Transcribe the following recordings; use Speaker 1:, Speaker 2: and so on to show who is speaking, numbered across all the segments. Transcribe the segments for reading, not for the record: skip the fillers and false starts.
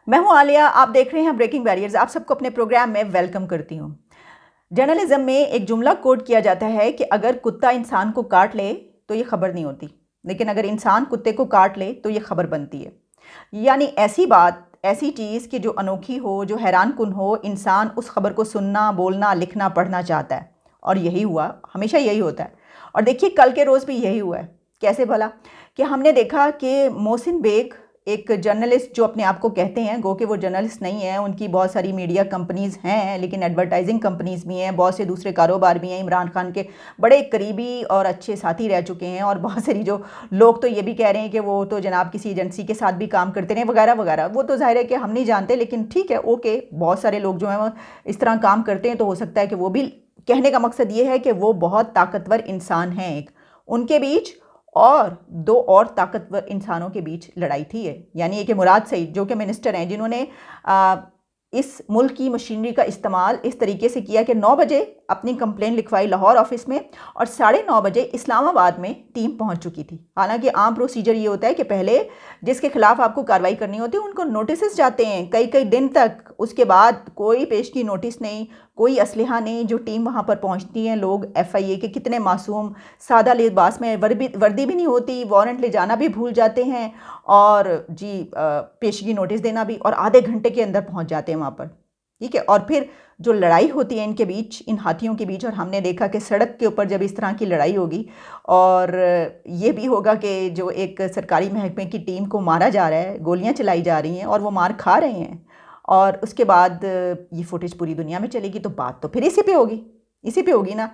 Speaker 1: मैं हूं आलिया, आप देख रहे हैं ब्रेकिंग बैरियर्स। आप सबको अपने प्रोग्राम में वेलकम करती हूं। जर्नलिज्म में एक जुमला कोट किया जाता है कि अगर कुत्ता इंसान को काट ले तो ये खबर नहीं होती, लेकिन अगर इंसान कुत्ते को काट ले तो ये खबर बनती है। यानी ऐसी बात, ऐसी चीज़ कि जो अनोखी हो, जो हैरान कुन हो, इंसान उस खबर को सुनना, बोलना, लिखना, पढ़ना चाहता है। और यही हुआ, हमेशा यही होता है। और देखिए कल के रोज़ भी यही हुआ है। कैसे भला? कि हमने देखा कि मोहसिन बेग, एक जर्नलिस्ट जो अपने आप को कहते हैं, गो कि वो जर्नलिस्ट नहीं है, उनकी बहुत सारी मीडिया कंपनीज़ हैं, लेकिन एडवर्टाइजिंग कंपनीज़ भी हैं, बहुत से दूसरे कारोबार भी हैं, इमरान खान के बड़े करीबी और अच्छे साथी रह चुके हैं। और बहुत सारी जो लोग तो ये भी कह रहे हैं कि वो तो जनाब किसी एजेंसी के साथ भी काम करते रहे वगैरह वगैरह। वो तो जाहिर है कि हम नहीं जानते, लेकिन ठीक है, ओके, बहुत सारे लोग जो हैं वो इस तरह काम करते हैं, तो हो सकता है कि वो भी, कहने का मकसद ये है कि वो बहुत ताकतवर इंसान हैं। एक उनके बीच और दो और ताकतवर इंसानों के बीच लड़ाई थी है। यानी कि मुराद सईद जो कि मिनिस्टर हैं, जिन्होंने इस मुल्क की मशीनरी का इस्तेमाल इस तरीके से किया कि 9 बजे अपनी कंप्लेन लिखवाई लाहौर ऑफिस में और 9:30 बजे इस्लामाबाद में टीम पहुंच चुकी थी। हालांकि आम प्रोसीजर ये होता है कि पहले जिसके खिलाफ आपको कार्रवाई करनी होती है उनको नोटिस जाते हैं कई कई दिन तक, उसके बाद कोई पेशगी नोटिस नहीं, कोई असलहा नहीं। जो टीम वहाँ पर पहुँचती हैं, लोग FIA के कितने मासूम सादा लिबास में, वर्दी भी नहीं होती, वारंट ले जाना भी भूल जाते हैं और जी पेशगी नोटिस देना भी, और आधे घंटे के अंदर पहुँच जाते हैं वहाँ पर। ठीक है। और फिर जो लड़ाई होती है इनके बीच, इन हाथियों के बीच, और हमने देखा कि सड़क के ऊपर जब इस तरह की लड़ाई होगी और ये भी होगा कि जो एक सरकारी महकमे की टीम को मारा जा रहा है, गोलियां चलाई जा रही हैं और वो मार खा रहे हैं, और उसके बाद ये फुटेज पूरी दुनिया में चलेगी, तो बात तो फिर इसी पे होगी, इसी पे होगी ना।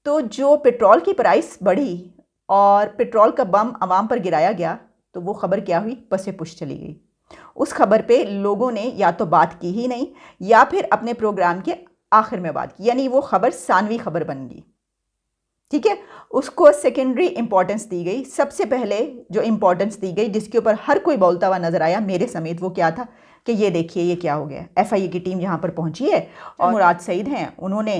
Speaker 1: तो जो पेट्रोल की प्राइस बढ़ी और पेट्रोल का बम आवाम पर गिराया गया, तो वो खबर क्या हुई? पसे पुश चली गई। उस खबर पे लोगों ने या तो बात की ही नहीं, या फिर अपने प्रोग्राम के आखिर में बात की, यानी वो खबर सानवी खबर बन गई। ठीक है। उसको सेकेंडरी इंपॉर्टेंस दी गई। सबसे पहले जो इंपॉर्टेंस दी गई, जिसके ऊपर हर कोई बोलता हुआ नजर आया, मेरे समेत, वो क्या था कि ये देखिए ये क्या हो गया। FIA की टीम यहाँ पर पहुंची है और मुराद सईद हैं, उन्होंने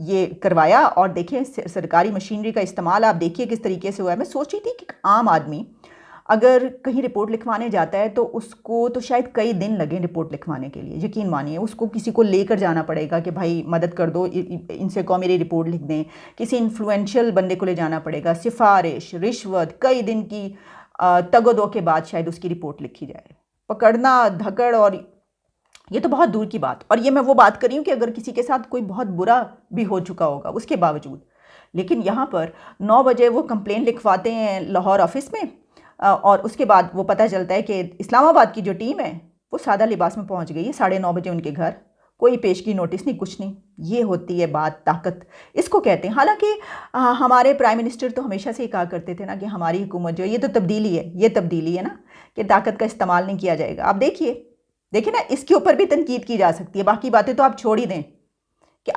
Speaker 1: ये करवाया। और देखिए सरकारी मशीनरी का इस्तेमाल आप देखिए किस तरीके से हुआ है। मैं सोच रही थी कि आम आदमी अगर कहीं रिपोर्ट लिखवाने जाता है तो उसको तो शायद कई दिन लगे रिपोर्ट लिखवाने के लिए। यकीन मानिए, उसको किसी को लेकर जाना पड़ेगा कि भाई मदद कर दो, इनसे कहो मेरी रिपोर्ट लिख दें। किसी इन्फ्लुएंशियल बंदे को ले जाना पड़ेगा, सिफारिश, रिश्वत, कई दिन की तगदो के बाद शायद उसकी रिपोर्ट लिखी जाए। पकड़ना, धकड़, और ये तो बहुत दूर की बात। और ये मैं वो बात कर रही हूँ कि अगर किसी के साथ कोई बहुत बुरा भी हो चुका होगा उसके बावजूद। लेकिन यहाँ पर 9 बजे वो कंप्लेन लिखवाते हैं लाहौर ऑफिस में, और उसके बाद वो पता चलता है कि इस्लामाबाद की जो टीम है वो सादा लिबास में पहुंच गई है 9:30 बजे उनके घर। कोई पेशगी नोटिस नहीं, कुछ नहीं। ये होती है बात, ताकत इसको कहते हैं। हालांकि हमारे प्राइम मिनिस्टर तो हमेशा से ही कहा करते थे ना कि हमारी हुकूमत जो है, ये तो तब्दीली है, ये तब्दीली है ना, कि ताकत का इस्तेमाल नहीं किया जाएगा। आप देखिए देखिए ना, इसके ऊपर भी तनकीद की जा सकती है। बाकी बातें तो आप छोड़ ही दें कि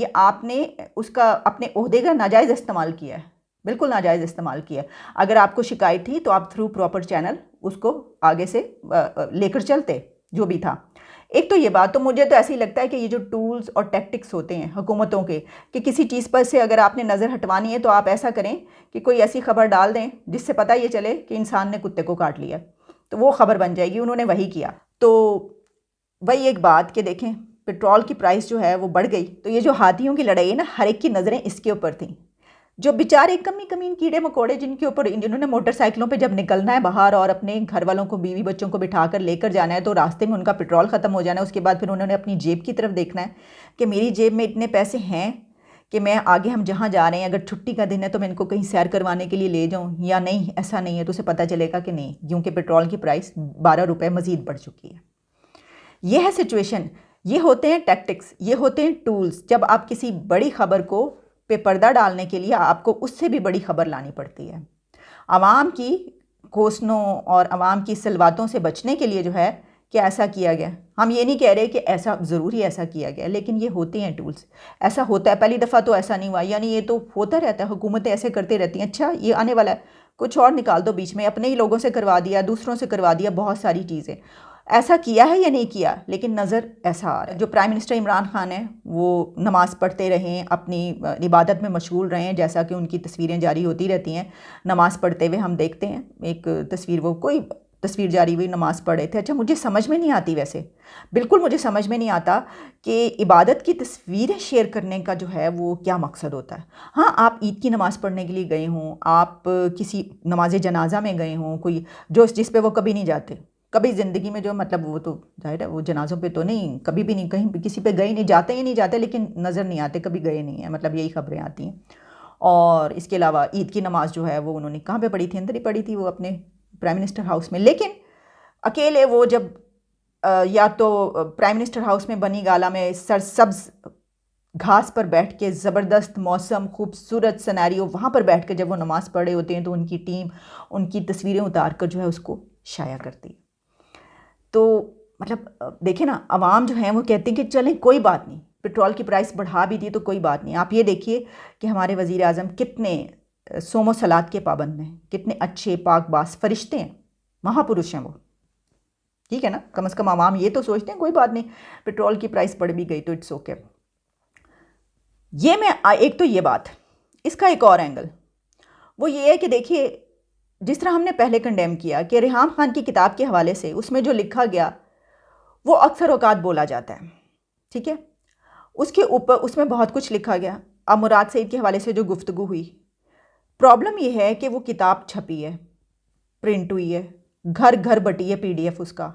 Speaker 1: आपने उसका अपने ओहदे का नाजायज़ इस्तेमाल किया है, बिल्कुल नाजायज़ इस्तेमाल किया। अगर आपको शिकायत थी तो आप थ्रू प्रॉपर चैनल उसको आगे से लेकर चलते, जो भी था। एक तो ये बात, तो मुझे तो ऐसे ही लगता है कि ये जो टूल्स और टैक्टिक्स होते हैं हुकूमतों के, कि किसी चीज़ पर से अगर आपने नज़र हटवानी है तो आप ऐसा करें कि कोई ऐसी खबर डाल दें जिससे पता ये चले कि इंसान ने कुत्ते को काट लिया, तो वो खबर बन जाएगी। उन्होंने वही किया। तो वही एक बात कि देखें पेट्रोल की प्राइस जो है वो बढ़ गई, तो ये जो हाथियों की लड़ाई है ना, हर एक की नज़रें इसके ऊपर थी। जो बेचारे कमीन कीड़े मकोड़े जिन्होंने मोटरसाइकिलों पे जब निकलना है बाहर और अपने घर वालों को, बीवी बच्चों को बिठा कर लेकर जाना है, तो रास्ते में उनका पेट्रोल ख़त्म हो जाना है। उसके बाद फिर उन्होंने अपनी जेब की तरफ देखना है कि मेरी जेब में इतने पैसे हैं कि मैं आगे हम जहाँ जा रहे हैं, अगर छुट्टी का दिन है तो मैं इनको कहीं सैर करवाने के लिए ले जाऊँ या नहीं। ऐसा नहीं है, तो उसे पता चलेगा कि नहीं, क्योंकि पेट्रोल की प्राइस 12 रुपये मज़ीद बढ़ चुकी है। ये है सिचुएशन। ये होते हैं टैक्टिक्स, ये होते हैं टूल्स। जब आप किसी बड़ी खबर को पे पर्दा डालने के लिए आपको उससे भी बड़ी खबर लानी पड़ती है। आवाम की घोषणों और आवाम की सलवातों से बचने के लिए जो है कि ऐसा किया गया। हम ये नहीं कह रहे कि ऐसा ज़रूरी ऐसा किया गया, लेकिन ये होते हैं टूल्स। ऐसा होता है, पहली दफ़ा तो ऐसा नहीं हुआ, यानी ये तो होता रहता है, हुकूमतें ऐसे करते रहती हैं। अच्छा ये आने वाला है, कुछ और निकाल दो बीच में, अपने ही लोगों से करवा दिया, दूसरों से करवा दिया, बहुत सारी चीज़ें। ऐसा किया है या नहीं किया, लेकिन नज़र ऐसा आ रहा है। जो प्राइम मिनिस्टर इमरान खान है वो नमाज़ पढ़ते रहें, अपनी इबादत में मशगूल रहें, जैसा कि उनकी तस्वीरें जारी होती रहती हैं नमाज़ पढ़ते हुए। हम देखते हैं एक तस्वीर, वो कोई तस्वीर जारी हुई, नमाज़ पढ़ रहे थे। अच्छा, मुझे समझ में नहीं आती, वैसे बिल्कुल मुझे समझ में नहीं आता कि इबादत की तस्वीरें शेयर करने का जो है वो क्या मकसद होता है। हाँ, आप ईद की नमाज़ पढ़ने के लिए गए हों, आप किसी नमाज जनाजा में गए हों, कोई जो जिस पे वो कभी नहीं जाते, कभी ज़िंदगी में जो मतलब वो तो ज़ाहिर है वो जनाज़ों पे तो नहीं, कभी भी नहीं, कहीं भी किसी पे गए नहीं, जाते ही नहीं जाते, लेकिन नज़र नहीं आते, कभी गए नहीं हैं, मतलब यही खबरें आती हैं। और इसके अलावा ईद की नमाज़ जो है वो उन्होंने कहाँ पे पढ़ी थी? अंदर ही पढ़ी थी, वो अपने प्राइम मिनिस्टर हाउस में। लेकिन अकेले वो जब या तो प्राइम मिनिस्टर हाउस में बनी गाला में सरसब्ज घास पर बैठ के, ज़बरदस्त मौसम, खूबसूरत सिनेरियो, वहाँ पर बैठ के जब वो नमाज़ पढ़ रहे होते हैं तो उनकी टीम उनकी तस्वीरें उतार कर जो है उसको शाया करती है। तो मतलब देखें ना, अवाम जो है वो कहते हैं कि चलें कोई बात नहीं, पेट्रोल की प्राइस बढ़ा भी दी तो कोई बात नहीं। आप ये देखिए कि हमारे वज़ीर आज़म कितने सोमो सलात के पाबंद हैं, कितने अच्छे पाकबाज फरिश्ते हैं, महापुरुष हैं वो, ठीक है ना। कम से कम आवाम ये तो सोचते हैं कोई बात नहीं, पेट्रोल की प्राइस बढ़ भी गई तो इट्स ओके। ये मैं एक तो ये बात, इसका एक और एंगल वो ये है कि देखिए, जिस तरह हमने पहले कंडेम किया कि रेहाम खान की किताब के हवाले से उसमें जो लिखा गया वो अक्सर औकात बोला जाता है, ठीक है। उसके ऊपर उसमें बहुत कुछ लिखा गया। अब मुराद सईद के हवाले से जो गुफ्तगू हुई, प्रॉब्लम ये है कि वो किताब छपी है, प्रिंट हुई है, घर घर बटी है PDF उसका,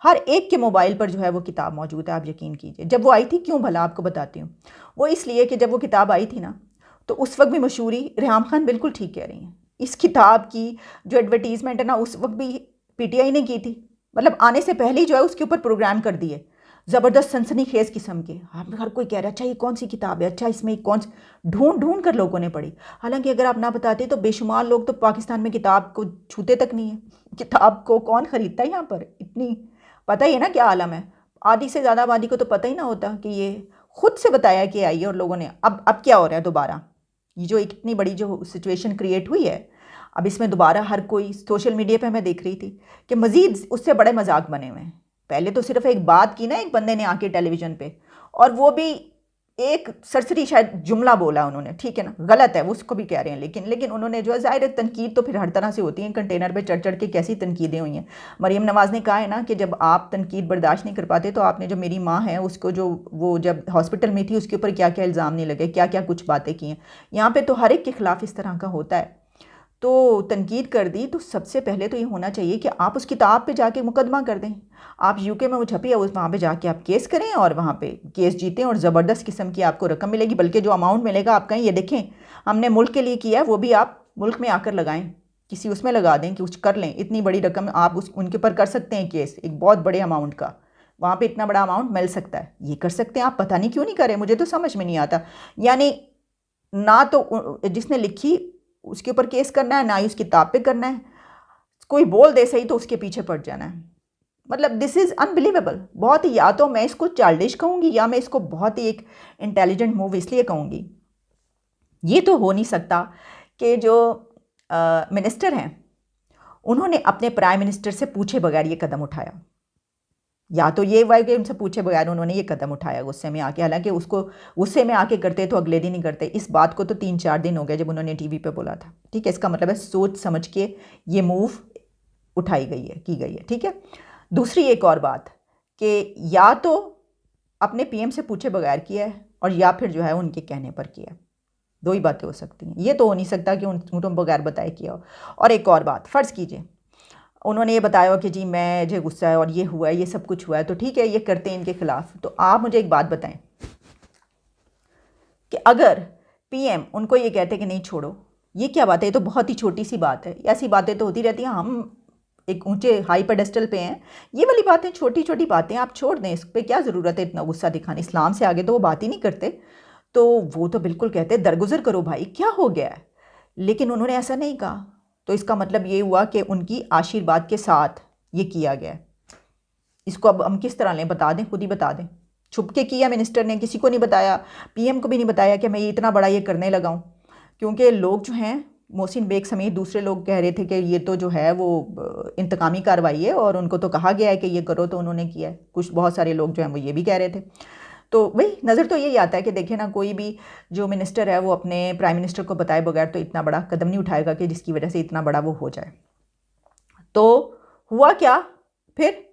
Speaker 1: हर एक के मोबाइल पर जो है वो किताब मौजूद है, आप यकीन कीजिए। जब वो आई थी, क्यों भला आपको बताती हूँ, वो इसलिए कि जब वो किताब आई थी ना, तो उस वक्त भी मशहूरी, रेहाम खान बिल्कुल ठीक कह रही हैं, इस किताब की जो एडवर्टीज़मेंट है ना, उस वक्त भी PTI ने की थी, मतलब आने से पहले ही जो है उसके ऊपर प्रोग्राम कर दिए, ज़बरदस्त सनसनीखेज़ किस्म के। हर कोई कह रहा है अच्छा ये कौन सी किताब है, अच्छा इसमें कौन सी, ढूंढ ढूंढ कर लोगों ने पढ़ी। हालांकि अगर आप ना बताते तो बेशुमार लोग तो पाकिस्तान में किताब को छूते तक नहीं है। किताब को कौन ख़रीदता है यहाँ पर, इतनी पता ही है ना क्या आलम है। आधी से ज़्यादा आबादी को तो पता ही ना होता कि ये खुद से बताया कि आई है, और लोगों ने अब क्या हो रहा है दोबारा, ये जो इतनी बड़ी जो सिचुएशन क्रिएट हुई है, अब इसमें दोबारा हर कोई सोशल मीडिया पे मैं देख रही थी कि मज़ीद उससे बड़े मजाक बने हुए हैं। पहले तो सिर्फ एक बात की ना एक बंदे ने आके टेलीविज़न पे, और वो भी एक सरसरी शायद जुमला बोला उन्होंने, ठीक है ना, गलत है वो, उसको भी कह रहे हैं, लेकिन उन्होंने जो है, ज़ाहिर है तनकीद तो फिर हर तरह से होती है, कंटेनर पे चढ़ चढ़ के कैसी तनकीदें हुई हैं। मरीम नवाज़ ने कहा है ना कि जब आप तनकीद बर्दाश्त नहीं कर पाते तो आपने जो मेरी माँ है उसको, जो वो जब हॉस्पिटल में थी उसके ऊपर क्या क्या इल्ज़ाम नहीं लगे, क्या क्या कुछ बातें की हैं। यहाँ पर तो हर एक के ख़िलाफ़ इस तरह का होता है। तो तनकीद कर दी तो सबसे पहले तो ये होना चाहिए कि आप उस किताब पे जाके मुकदमा कर दें। आप UK में वो छपी है, उस वहाँ पे जाके आप केस करें और वहाँ पे केस जीतें, और ज़बरदस्त किस्म की आपको रकम मिलेगी। बल्कि जो अमाउंट मिलेगा आप कहें ये देखें हमने मुल्क के लिए किया है, वो भी आप मुल्क में आकर लगाएं, किसी उसमें लगा दें कि कुछ कर लें। इतनी बड़ी रकम आप उनके ऊपर कर सकते हैं केस, एक बहुत बड़े अमाउंट का, वहाँ पर इतना बड़ा अमाउंट मिल सकता है, ये कर सकते हैं आप। पता नहीं क्यों नहीं करें, मुझे तो समझ में नहीं आता। यानी ना तो जिसने लिखी उसके ऊपर केस करना है, ना ही उस किताब पे करना है, कोई बोल दे सही तो उसके पीछे पड़ जाना है। मतलब दिस इज़ अनबिलीवेबल बहुत ही। या तो मैं इसको चाइल्डिश कहूँगी या मैं इसको बहुत ही एक इंटेलिजेंट मूव इसलिए कहूँगी। ये तो हो नहीं सकता कि जो मिनिस्टर हैं उन्होंने अपने प्राइम मिनिस्टर से पूछे बगैर ये कदम उठाया, या तो ये हुआ कि उनसे पूछे बगैर उन्होंने ये कदम उठाया गुस्से में आके। हालांकि उसको गुस्से में आके करते तो अगले दिन ही करते। इस बात को तो 3-4 दिन हो गए जब उन्होंने TV पे बोला था, ठीक है। इसका मतलब है सोच समझ के ये मूव उठाई गई है, की गई है, ठीक है। दूसरी एक और बात कि या तो अपने PM से पूछे बगैर किया है, और या फिर जो है उनके कहने पर किया है। दो ही बातें हो सकती हैं, ये तो हो नहीं सकता कि उनको बगैर बताए किया हो। और एक और बात, फ़र्ज़ कीजिए उन्होंने ये बताया कि जी मैं मुझे गुस्सा है और ये हुआ है, ये सब कुछ हुआ है, तो ठीक है ये करते हैं इनके ख़िलाफ़। तो आप मुझे एक बात बताएं कि अगर PM उनको ये कहते कि नहीं छोड़ो, ये क्या बात है, ये तो बहुत ही छोटी सी बात है। ऐसी बातें तो होती रहती हैं, हम एक ऊंचे हाई पेडेस्टल पे हैं, ये वाली बातें छोटी छोटी बातें आप छोड़ दें, इस पर क्या ज़रूरत है इतना गुस्सा दिखाने। इस्लाम से आगे तो वो बात ही नहीं करते, तो वो तो बिल्कुल कहते दरगुजर करो भाई, क्या हो गया है। लेकिन उन्होंने ऐसा नहीं कहा, तो इसका मतलब ये हुआ कि उनकी आशीर्वाद के साथ ये किया गया। इसको अब हम किस तरह लें, बता दें, खुद ही बता दें। छुप के किया मिनिस्टर ने, किसी को नहीं बताया, PM को भी नहीं बताया कि मैं ये इतना बड़ा ये करने लगा हूँ। क्योंकि लोग जो हैं, मोहसिन बेग समेत दूसरे लोग कह रहे थे कि ये तो जो है वो इंतकामी कार्रवाई है और उनको तो कहा गया है कि ये करो, तो उन्होंने किया है। कुछ बहुत सारे लोग जो हैं वो ये भी कह रहे थे। तो वही नज़र तो यही आता है कि देखिए ना, कोई भी जो मिनिस्टर है वो अपने प्राइम मिनिस्टर को बताए बगैर तो इतना बड़ा कदम नहीं उठाएगा कि जिसकी वजह से इतना बड़ा वो हो जाए। तो हुआ क्या फिर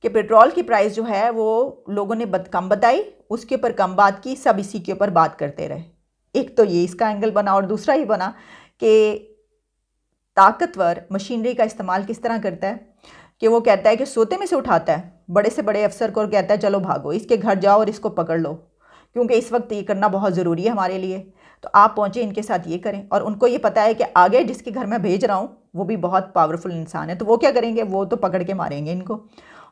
Speaker 1: कि पेट्रोल की प्राइस जो है वो लोगों ने कम बताई, उसके ऊपर कम बात की, सब इसी के ऊपर बात करते रहे। एक तो ये इसका एंगल बना, और दूसरा ये बना कि ताकतवर मशीनरी का इस्तेमाल किस तरह करता है कि वो कहता है कि सोते में से उठाता है बड़े से बड़े अफसर को और कहता है चलो भागो, इसके घर जाओ और इसको पकड़ लो, क्योंकि इस वक्त ये करना बहुत ज़रूरी है हमारे लिए। तो आप पहुँचे इनके साथ ये करें, और उनको ये पता है कि आगे जिसके घर मैं भेज रहा हूँ वो भी बहुत पावरफुल इंसान है, तो वो क्या करेंगे, वो तो पकड़ के मारेंगे इनको।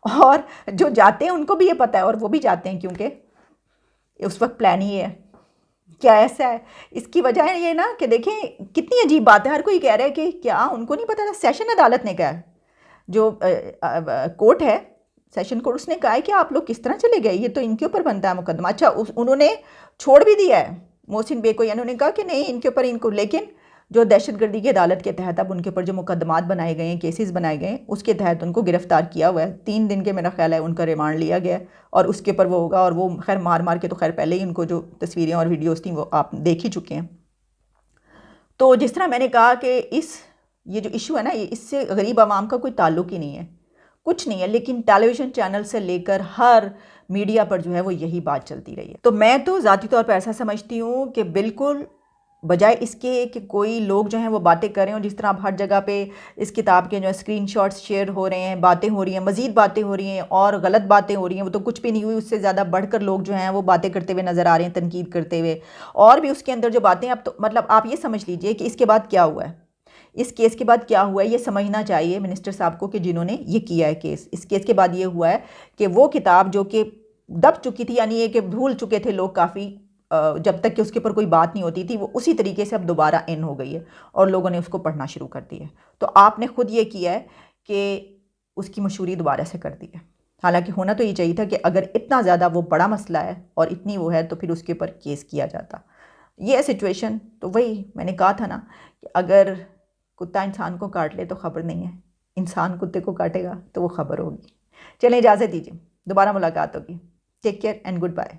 Speaker 1: और जो जाते हैं उनको भी ये पता है और वो भी जाते हैं, क्योंकि उस वक्त प्लान ही है। क्या ऐसा है, इसकी वजह है ये ना कि देखें कितनी अजीब बात है। हर कोई कह रहा है कि क्या उनको नहीं पता था, सेशन अदालत ने कहा है, जो कोर्ट है सेशन कोर्ट, उसने कहा है कि आप लोग किस तरह चले गए, ये तो इनके ऊपर बनता है मुकदमा। अच्छा उन्होंने छोड़ भी दिया है मोहसिन बे को, यानी उन्होंने कहा कि नहीं इनके ऊपर इनको, लेकिन जो दहशतगर्दी की अदालत के तहत अब उनके ऊपर जो मुकदमात बनाए गए हैं, केसेस बनाए गए हैं, उसके तहत उनको गिरफ्तार किया हुआ है। 3 दिन के मेरा ख्याल है उनका रिमांड लिया गया है और उसके ऊपर वो होगा। और वो खैर मार मार के तो खैर पहले ही उनको जो तस्वीरें और वीडियोज़ थी वो आप देख ही चुके हैं। तो जिस तरह मैंने कहा कि ये जो इशू है ना, ये इससे गरीब आवाम का कोई ताल्लुक ही नहीं है, कुछ नहीं है, लेकिन टेलीविज़न चैनल से लेकर हर मीडिया पर जो है वो यही बात चलती रही है। तो मैं तो ज़ाती तौर पर ऐसा समझती हूँ कि बिल्कुल बजाय इसके कि कोई लोग जो हैं वो बातें कर रहे हो, जिस तरह आप हर जगह पे इस किताब के जो है स्क्रीनशॉट्स शेयर हो रहे हैं, बातें हो रही हैं, मज़ीद बातें हो रही हैं और गलत बातें हो रही हैं, वो तो कुछ भी नहीं हुई, उससे ज़्यादा बढ़कर लोग जो हैं वो बातें करते हुए नज़र आ रहे हैं, तनकीद करते हुए। और भी उसके अंदर जो बातें, अब तो मतलब आप ये समझ लीजिए कि इसके बाद क्या हुआ है, इस केस के बाद क्या हुआ है, ये समझना चाहिए मिनिस्टर साहब को कि जिन्होंने ये किया है केस। इस केस के बाद ये हुआ है कि वो किताब जो कि दब चुकी थी, यानी ये कि भूल चुके थे लोग काफ़ी, जब तक कि उसके ऊपर कोई बात नहीं होती थी, वो उसी तरीके से अब दोबारा इन हो गई है और लोगों ने उसको पढ़ना शुरू कर दिया है। तो आपने खुद ये किया है कि उसकी मशहूरी दोबारा से कर दी है। हालांकि होना तो ये चाहिए था कि अगर इतना ज़्यादा वो बड़ा मसला है और इतनी वो है तो फिर उसके ऊपर केस किया जाता। ये है सिचुएशन। तो वही मैंने कहा था ना कि अगर कुत्ता इंसान को काट ले तो ख़बर नहीं है, इंसान कुत्ते को काटेगा तो वो ख़बर होगी। चलें, इजाज़त दीजिए, दोबारा मुलाकात होगी। Take care and good bye.